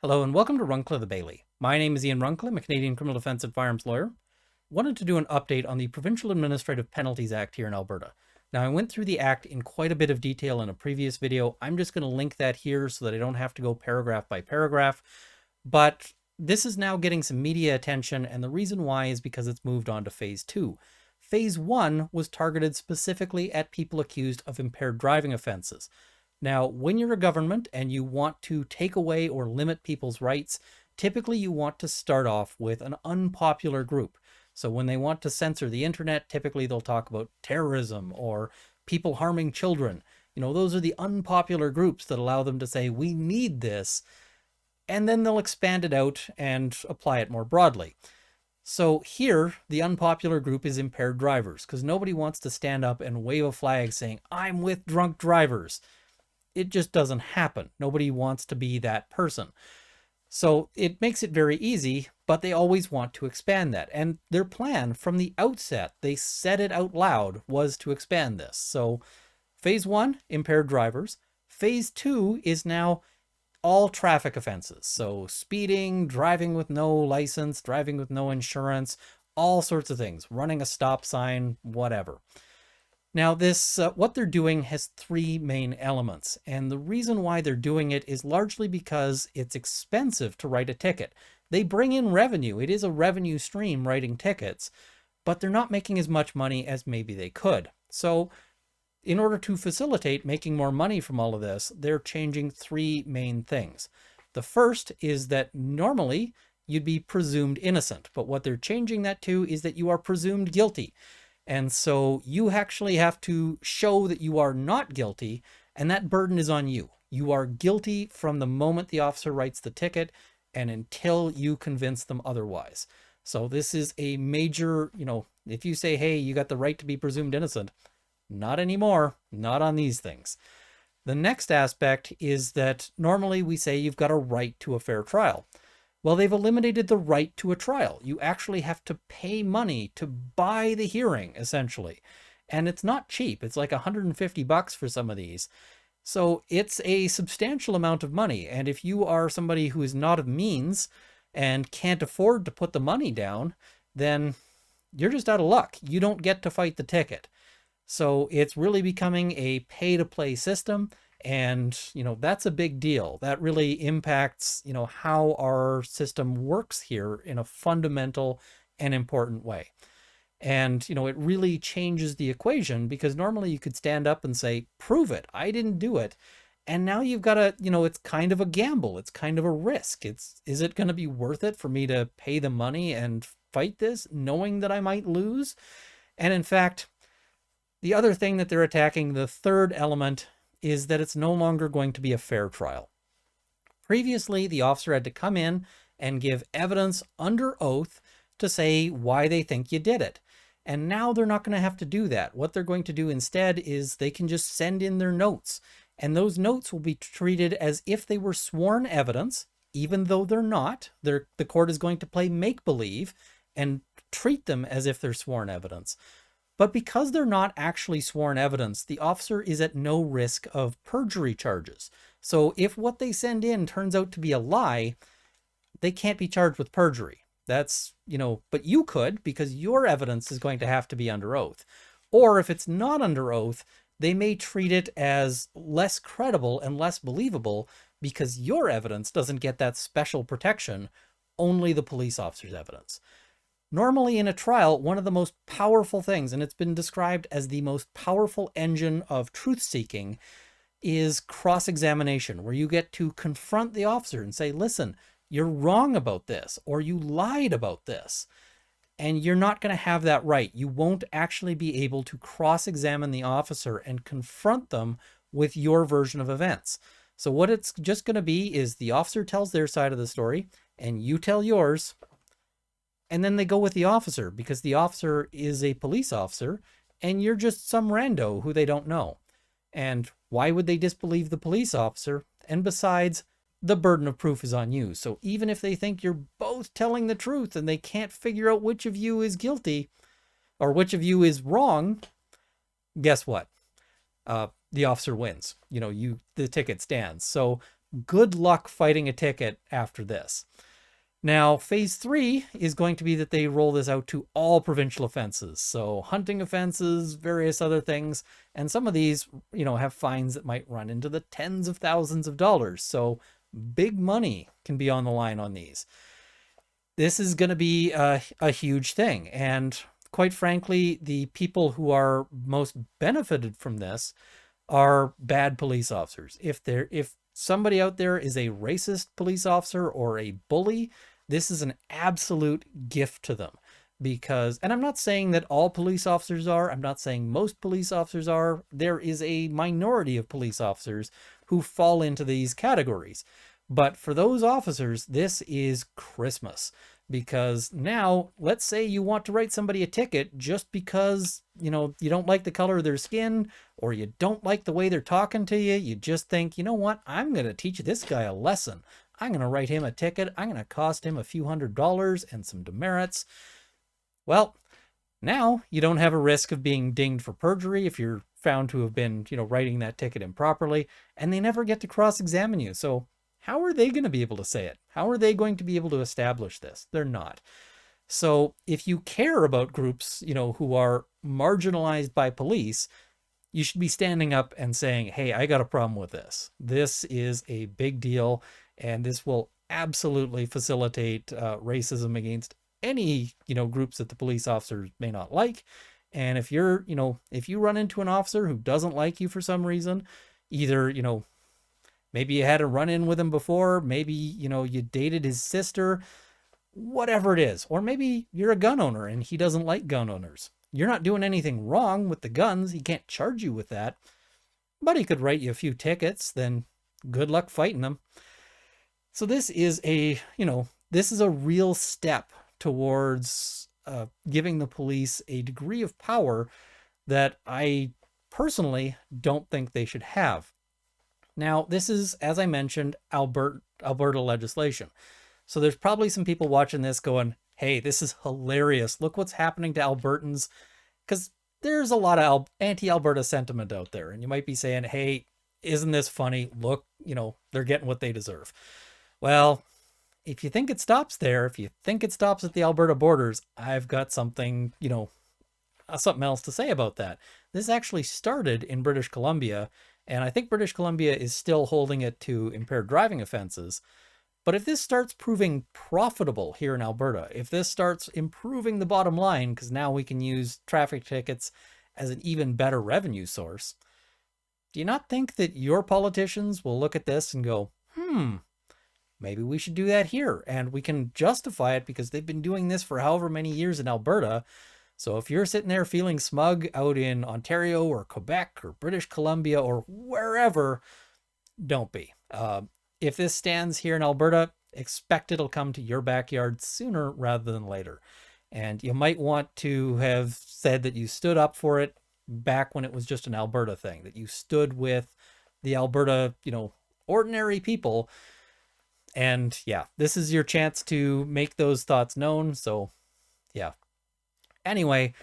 Hello and welcome to Runkler the Bailey. My name is Ian Runkler. I'm a Canadian criminal defense and firearms lawyer. Wanted to do an update on the Provincial Administrative Penalties Act here in Alberta. Now, I went through the act in quite a bit of detail in a previous video. I'm just going to link that here so that I don't have to go paragraph by paragraph. But this is now getting some media attention, and the reason why is because it's moved on to Phase 2. Phase 1 was targeted specifically at people accused of impaired driving offenses. Now, when you're a government and you want to take away or limit people's rights, typically you want to start off with an unpopular group. So when they want to censor the internet, typically they'll talk about terrorism or people harming children. Those are the unpopular groups that allow them to say, we need this, and then they'll expand it out and apply it more broadly. So here, the unpopular group is impaired drivers, because nobody wants to stand up and wave a flag saying, I'm with drunk drivers. It just doesn't happen. Nobody wants to be that person. So it makes it very easy, but they always want to expand that. And their plan from the outset, they said it out loud, was to expand this. So Phase 1, impaired drivers. Phase 2 is now all traffic offenses. So speeding, driving with no license, driving with no insurance, all sorts of things, running a stop sign, whatever. Now this, what they're doing has three main elements, and the reason why they're doing it is largely because it's expensive to write a ticket. They bring in revenue. It is a revenue stream writing tickets, but they're not making as much money as maybe they could. So in order to facilitate making more money from all of this, they're changing three main things. The first is that normally you'd be presumed innocent, but what they're changing that to is that you are presumed guilty. And so you actually have to show that you are not guilty, and that burden is on you. You are guilty from the moment the officer writes the ticket and until you convince them otherwise. So this is a major, if you say, hey, you got the right to be presumed innocent, not anymore, not on these things. The next aspect is that normally we say you've got a right to a fair trial. Well, they've eliminated the right to a trial. You actually have to pay money to buy the hearing, essentially. And it's not cheap. It's like $150 for some of these. So it's a substantial amount of money. And if you are somebody who is not of means and can't afford to put the money down, then you're just out of luck. You don't get to fight the ticket. So it's really becoming a pay-to-play system. And, that's a big deal. That really impacts, how our system works here in a fundamental and important way. And, it really changes the equation, because normally you could stand up and say, prove it, I didn't do it. And now you've got to, it's kind of a gamble. It's kind of a risk. Is it going to be worth it for me to pay the money and fight this, knowing that I might lose? And in fact, the other thing that they're attacking, the third element, is that it's no longer going to be a fair trial. Previously, the officer had to come in and give evidence under oath to say why they think you did it. And now they're not going to have to do that. What they're going to do instead is they can just send in their notes. And those notes will be treated as if they were sworn evidence, even though they're not. The court is going to play make-believe and treat them as if they're sworn evidence. But because they're not actually sworn evidence, the officer is at no risk of perjury charges. So if what they send in turns out to be a lie, they can't be charged with perjury. That's, but you could, because your evidence is going to have to be under oath. Or if it's not under oath, they may treat it as less credible and less believable because your evidence doesn't get that special protection, only the police officer's evidence. Normally in a trial, one of the most powerful things, and it's been described as the most powerful engine of truth-seeking, is cross-examination, where you get to confront the officer and say, listen, you're wrong about this, or you lied about this. And you're not going to have that right. You won't actually be able to cross-examine the officer and confront them with your version of events. So what it's just going to be is the officer tells their side of the story, and you tell yours. And then they go with the officer because the officer is a police officer and you're just some rando who they don't know. And why would they disbelieve the police officer? And besides, the burden of proof is on you. So even if they think you're both telling the truth and they can't figure out which of you is guilty or which of you is wrong, guess what? The officer wins. The ticket stands. So good luck fighting a ticket after this. Now, phase 3 is going to be that they roll this out to all provincial offenses. So hunting offenses, various other things. And some of these, have fines that might run into the tens of thousands of dollars. So big money can be on the line on these. This is going to be a huge thing. And quite frankly, the people who are most benefited from this are bad police officers. If somebody out there is a racist police officer or a bully, this is an absolute gift to them. Because, and I'm not saying that all police officers are, I'm not saying most police officers are, there is a minority of police officers who fall into these categories. But for those officers, this is Christmas. Because now, let's say you want to write somebody a ticket just because, you don't like the color of their skin, or you don't like the way they're talking to you. You just think, you know what, I'm going to teach this guy a lesson. I'm going to write him a ticket. I'm going to cost him a few $100s and some demerits. Well, now you don't have a risk of being dinged for perjury if you're found to have been, writing that ticket improperly, and they never get to cross-examine you. So how are they going to be able to say it? How are they going to be able to establish this? They're not. So if you care about groups, who are marginalized by police, you should be standing up and saying, hey, I got a problem with this. This is a big deal, and this will absolutely facilitate racism against any, groups that the police officers may not like. And if if you run into an officer who doesn't like you for some reason, either, maybe you had a run-in with him before, maybe, you dated his sister, whatever it is. Or maybe you're a gun owner and he doesn't like gun owners. You're not doing anything wrong with the guns. He can't charge you with that. But he could write you a few tickets, then good luck fighting them. So this is a real step towards giving the police a degree of power that I personally don't think they should have. Now, this is, as I mentioned, Alberta legislation. So there's probably some people watching this going, hey, this is hilarious. Look what's happening to Albertans. Because there's a lot of anti-Alberta sentiment out there. And you might be saying, hey, isn't this funny? Look, they're getting what they deserve. Well, if you think it stops there, if you think it stops at the Alberta borders, I've got something, something else to say about that. This actually started in British Columbia, and I think British Columbia is still holding it to impaired driving offenses. But if this starts proving profitable here in Alberta, if this starts improving the bottom line, because now we can use traffic tickets as an even better revenue source, do you not think that your politicians will look at this and go, maybe we should do that here? And we can justify it because they've been doing this for however many years in Alberta. So if you're sitting there feeling smug out in Ontario or Quebec or British Columbia or wherever, don't be. If this stands here in Alberta, expect it'll come to your backyard sooner rather than later. And you might want to have said that you stood up for it back when it was just an Alberta thing, that you stood with the Alberta, ordinary people. And yeah, this is your chance to make those thoughts known. So yeah. Anyway,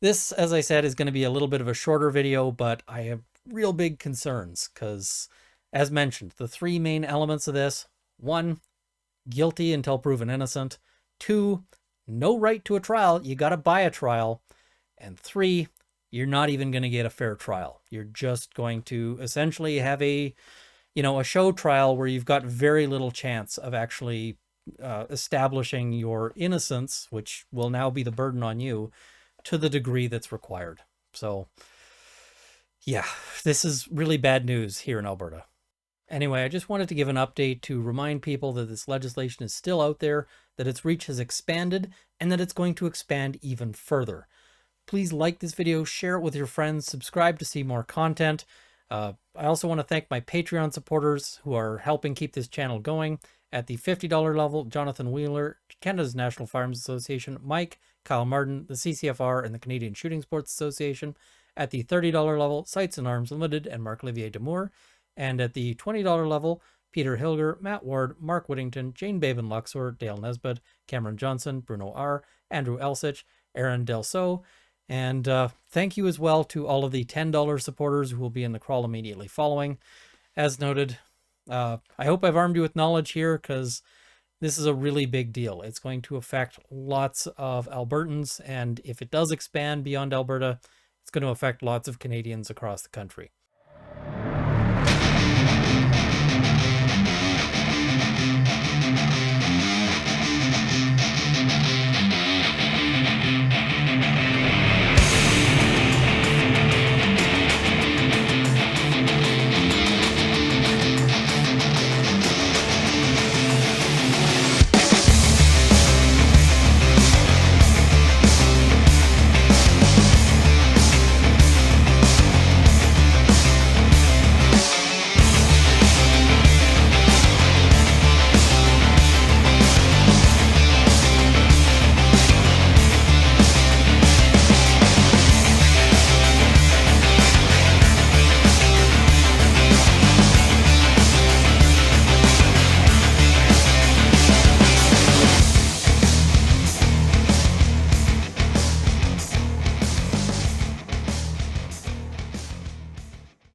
this, as I said, is going to be a little bit of a shorter video, but I have real big concerns because, as mentioned, the three main elements of this: 1, guilty until proven innocent; 2, no right to a trial, you got to buy a trial; and 3, you're not even going to get a fair trial. You're just going to essentially have a show trial where you've got very little chance of actually establishing your innocence, which will now be the burden on you to the degree that's required. So yeah, this is really bad news here in Alberta. Anyway, I just wanted to give an update to remind people that this legislation is still out there, that its reach has expanded, and that it's going to expand even further. Please like this video, share it with your friends, subscribe to see more content. I also want to thank my Patreon supporters who are helping keep this channel going. At the $50 level, Jonathan Wheeler, Canada's National Firearms Association; Mike, Kyle Martin, the CCFR, and the Canadian Shooting Sports Association. At the $30 level, Sights and Arms Limited and Marc-Olivier Damour. And at the $20 level, Peter Hilger, Matt Ward, Mark Whittington, Jane Babin Luxor, Dale Nesbitt, Cameron Johnson, Bruno R., Andrew Elsich, Aaron Delso. And thank you as well to all of the $10 supporters who will be in the crawl immediately following. As noted, I hope I've armed you with knowledge here, because this is a really big deal. It's going to affect lots of Albertans, and if it does expand beyond Alberta, it's going to affect lots of Canadians across the country.